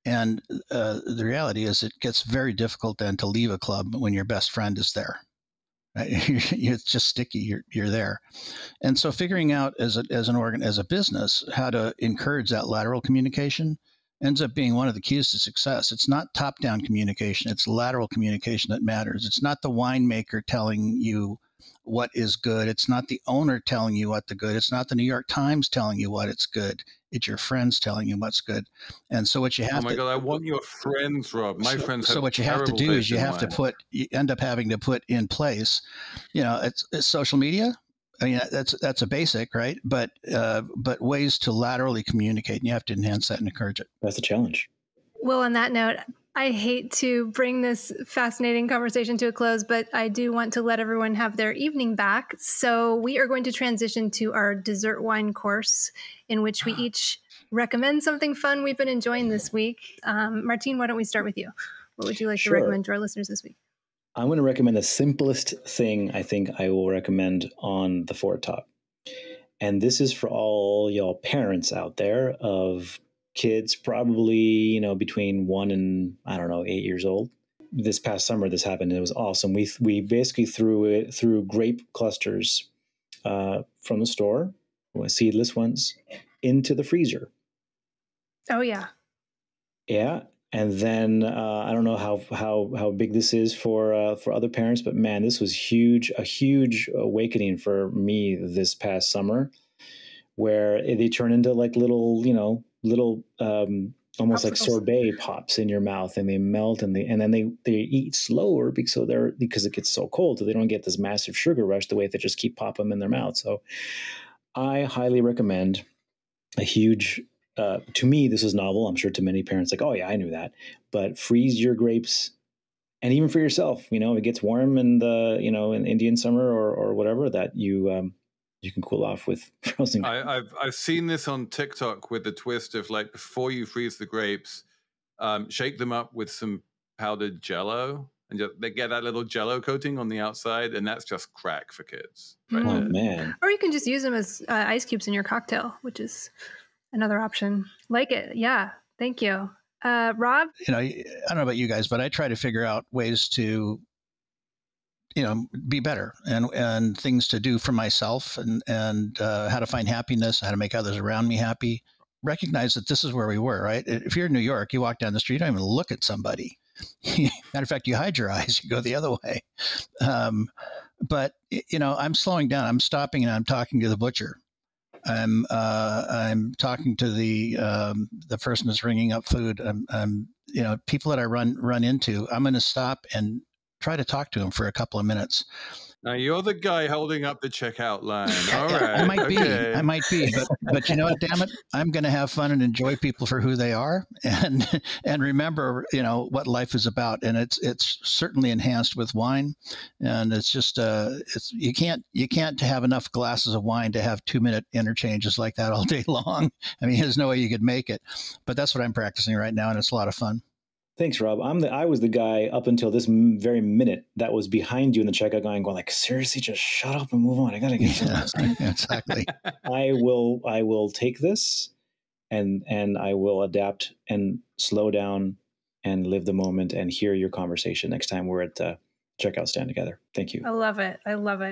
S4: And the reality is it gets very difficult then to leave a club when your best friend is there. Right? It's just sticky. You're there. And so figuring out as a business how to encourage that lateral communication ends up being one of the keys to success. It's not top-down communication. It's lateral communication that matters. It's not the winemaker telling you what is good. It's not the owner telling you what the good. It's not the New York Times telling you what it's good. It's your friends telling you what's good. And so what you have
S3: to... Oh my God, I want your friends, Rob. My friends have
S4: So what you have to do is you end up having to put in place, it's social media. I mean, that's a basic, right? But ways to laterally communicate, and you have to enhance that and encourage it.
S2: That's the challenge.
S1: Well, on that note, I hate to bring this fascinating conversation to a close, but I do want to let everyone have their evening back. So we are going to transition to our dessert wine course, in which we each recommend something fun we've been enjoying this week. Martine, why don't we start with you? What would you like to recommend to our listeners this week?
S2: I'm going to recommend the simplest thing I think I will recommend on the Fort Top. And this is for all y'all parents out there of kids, probably, between 1 and, 8 years old. This past summer, this happened. It was awesome. We basically threw grape clusters from the store, seedless ones, into the freezer.
S1: Oh, yeah.
S2: Yeah. And then I don't know how big this is for other parents, but man, this was a huge awakening for me this past summer, where they turn into like little almost like sorbet pops in your mouth, and they melt, and then they eat slower because it gets so cold, so they don't get this massive sugar rush the way they just keep popping them in their mouth. So I highly recommend a huge. To me, this was novel. I'm sure to many parents, like, oh yeah, I knew that. But freeze your grapes, and even for yourself, it gets warm in the in Indian summer or whatever, that you can cool off with frozen.
S3: I've seen this on TikTok with the twist of, like, before you freeze the grapes, shake them up with some powdered Jello, and they get that little Jello coating on the outside, and that's just crack for kids. Right
S2: Oh man!
S1: Or you can just use them as ice cubes in your cocktail, which is another option. Like it. Yeah. Thank you. Rob?
S4: I don't know about you guys, but I try to figure out ways to, be better and things to do for myself and how to find happiness, how to make others around me happy. Recognize that this is where we were, right? If you're in New York, you walk down the street, you don't even look at somebody. Matter of fact, you hide your eyes, you go the other way. But, I'm slowing down. I'm stopping and I'm talking to the butcher. I'm talking to the person that's ringing up food. I'm people that I run into. I'm going to stop and try to talk to them for a couple of minutes.
S3: Now you're the guy holding up the checkout line. All right.
S4: I might be, but you know what, damn it, I'm going to have fun and enjoy people for who they are, and remember, what life is about. And it's certainly enhanced with wine, and it's just you can't have enough glasses of wine to have 2-minute interchanges like that all day long. I mean, there's no way you could make it, but that's what I'm practicing right now, and it's a lot of fun.
S2: Thanks, Rob. I was the guy up until this very minute that was behind you in the checkout going like, seriously, just shut up and move on. I got to get something.
S4: Exactly.
S2: I will take this and I will adapt and slow down and live the moment and hear your conversation next time we're at the checkout stand together. Thank you.
S1: I love it.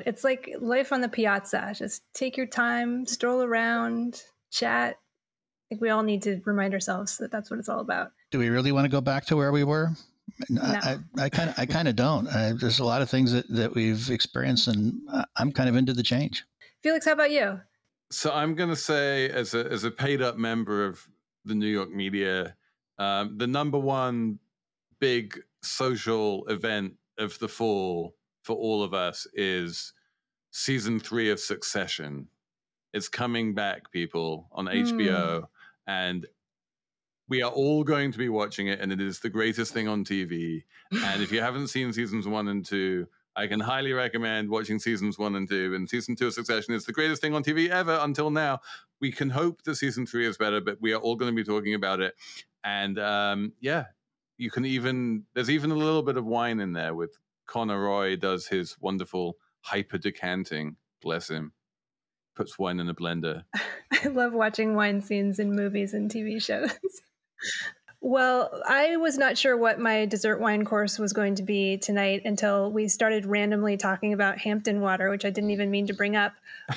S1: It's like life on the piazza. Just take your time, stroll around, chat. I think we all need to remind ourselves that that's what it's all about.
S4: Do we really want to go back to where we were?
S1: No.
S4: I kind of don't. There's a lot of things that we've experienced, and I'm kind of into the change.
S1: Felix, how about you?
S3: So I'm going to say, as a paid up member of the New York media, the number one big social event of the fall for all of us is season 3 of Succession. It's coming back, people, on HBO. And we are all going to be watching it, and it is the greatest thing on TV. And if you haven't seen seasons 1 and 2, I can highly recommend watching seasons 1 and 2. And season 2 of Succession is the greatest thing on TV ever until now. We can hope that season 3 is better, but we are all going to be talking about it. And you can there's even a little bit of wine in there with Connor Roy does his wonderful hyper decanting. Bless him. Puts wine in a blender.
S1: I love watching wine scenes in movies and TV shows. Well, I was not sure what my dessert wine course was going to be tonight until we started randomly talking about Hampton water, which I didn't even mean to bring up.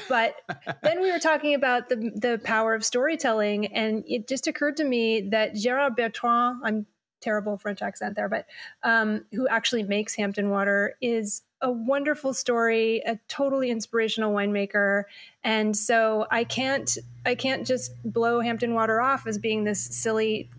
S1: But then we were talking about the power of storytelling, and it just occurred to me that Gérard Bertrand, I'm terrible French accent there, but who actually makes Hampton water, is a wonderful story, a totally inspirational winemaker. And so I can't just blow Hampton water off as being this silly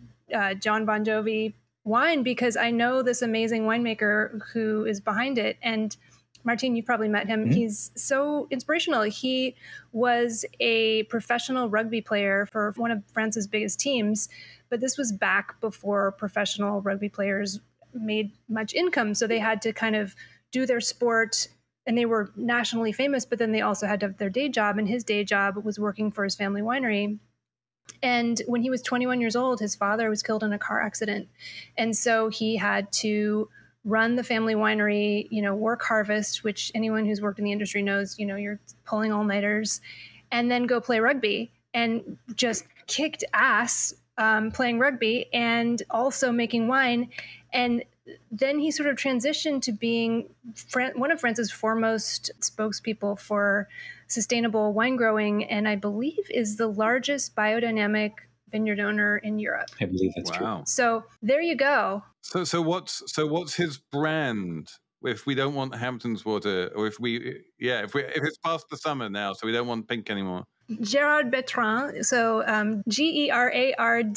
S1: John Bon Jovi wine, because I know this amazing winemaker who is behind it. And Martine, you've probably met him. Mm-hmm. He's so inspirational. He was a professional rugby player for one of France's biggest teams, but this was back before professional rugby players made much income. So they had to kind of do their sport, and they were nationally famous, but then they also had to have their day job, and his day job was working for his family winery. And when he was 21 years old, his father was killed in a car accident. And so he had to run the family winery, work harvest, which anyone who's worked in the industry knows, you're pulling all-nighters, and then go play rugby, and just kicked ass playing rugby and also making wine. And then he sort of transitioned to being one of France's foremost spokespeople for sustainable wine growing, and I believe is the largest biodynamic vineyard owner in Europe.
S2: I believe that's true.
S1: So there you go.
S3: So what's his brand? If we don't want Hampton's water, or if it's past the summer now, so we don't want pink anymore.
S1: Gérard Bertrand, so Gerard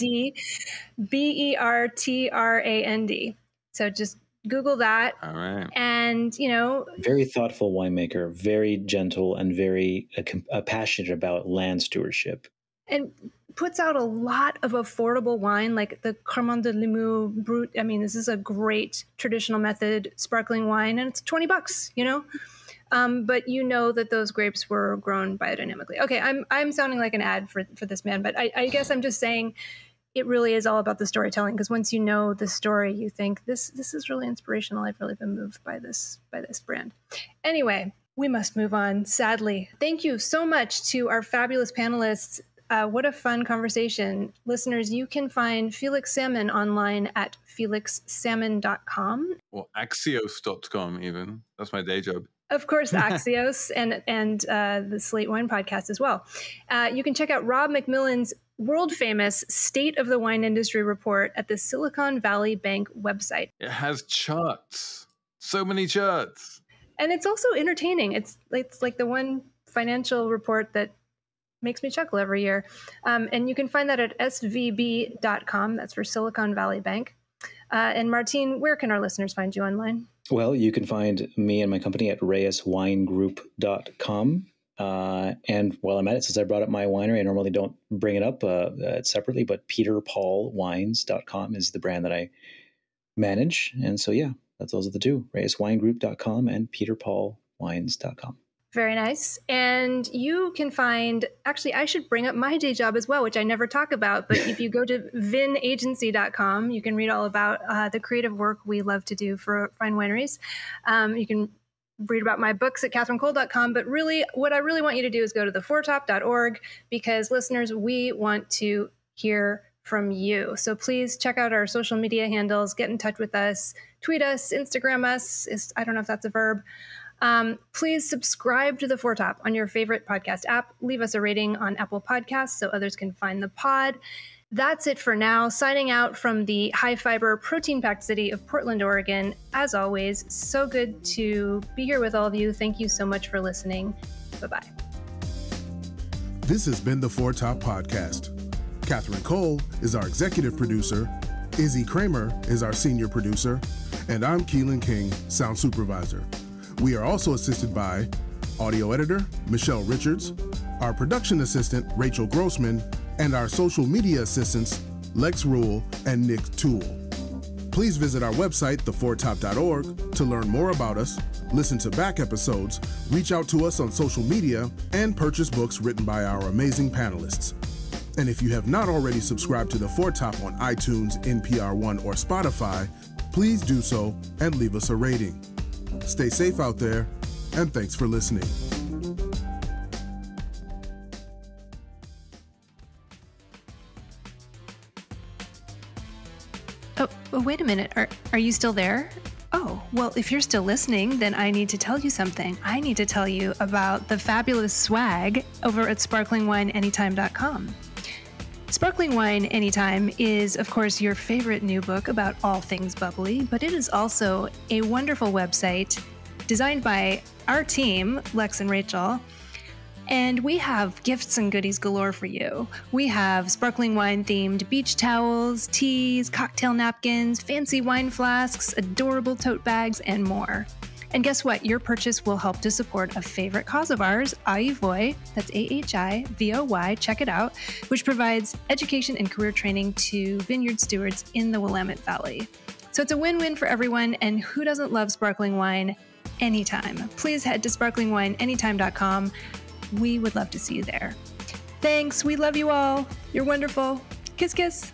S1: Bertrand. So just Google that.
S3: All right.
S1: And,
S2: very thoughtful winemaker, very gentle, and very passionate about land stewardship.
S1: And puts out a lot of affordable wine, like the Cremant de Limoux Brut. I mean, this is a great traditional method sparkling wine, and it's $20, but that those grapes were grown biodynamically. Okay, I'm sounding like an ad for this man, but I guess I'm just saying it really is all about the storytelling, because once you know the story, you think this is really inspirational. I've really been moved by this brand. Anyway, we must move on, sadly. Thank you so much to our fabulous panelists. What a fun conversation. Listeners, you can find Felix Salmon online at felixsalmon.com.
S3: Or Axios.com even. That's my day job.
S1: Of course, Axios and the Slate Wine podcast as well. You can check out Rob McMillan's world-famous State of the Wine Industry report at the Silicon Valley Bank website.
S3: It has charts. So many charts.
S1: And it's also entertaining. It's like the one financial report that makes me chuckle every year. And you can find that at svb.com. That's for Silicon Valley Bank. And Martine, where can our listeners find you online?
S2: Well, you can find me and my company at reyeswinegroup.com. And while I'm at it, since I brought up my winery, I normally don't bring it up separately, but peterpaulwines.com is the brand that I manage. And so, yeah, those are the two, reyeswinegroup.com and peterpaulwines.com.
S1: Very nice. And you can find, actually, I should bring up my day job as well, which I never talk about. But if you go to vinagency.com, you can read all about the creative work we love to do for fine wineries. You can read about my books at catherinecole.com. But really, what I really want you to do is go to theforetop.org, because listeners, we want to hear from you. So please check out our social media handles, get in touch with us, tweet us, Instagram us. I don't know if that's a verb. Please subscribe to The Foretop on your favorite podcast app. Leave us a rating on Apple Podcasts so others can find the pod. That's it for now. Signing out from the high-fiber, protein-packed city of Portland, Oregon. As always, so good to be here with all of you. Thank you so much for listening. Bye-bye.
S7: This has been The Foretop Podcast. Catherine Cole is our executive producer. Izzy Kramer is our senior producer. And I'm Keelan King, sound supervisor. We are also assisted by audio editor, Michelle Richards, our production assistant, Rachel Grossman, and our social media assistants, Lex Rule and Nick Toole. Please visit our website, theforetop.org, to learn more about us, listen to back episodes, reach out to us on social media, and purchase books written by our amazing panelists. And if you have not already subscribed to The Foretop on iTunes, NPR One, or Spotify, please do so and leave us a rating. Stay safe out there, and thanks for listening.
S1: Oh, wait a minute. Are you still there? Oh, well, if you're still listening, then I need to tell you something. I need to tell you about the fabulous swag over at sparklingwineanytime.com. Sparkling Wine Anytime is, of course, your favorite new book about all things bubbly, but it is also a wonderful website designed by our team, Lex and Rachel, and we have gifts and goodies galore for you. We have sparkling wine-themed beach towels, teas, cocktail napkins, fancy wine flasks, adorable tote bags, and more. And guess what? Your purchase will help to support a favorite cause of ours, Ahivoy, that's AHIVOY, check it out, which provides education and career training to vineyard stewards in the Willamette Valley. So it's a win-win for everyone, and who doesn't love sparkling wine anytime? Please head to sparklingwineanytime.com. We would love to see you there. Thanks. We love you all. You're wonderful. Kiss, kiss.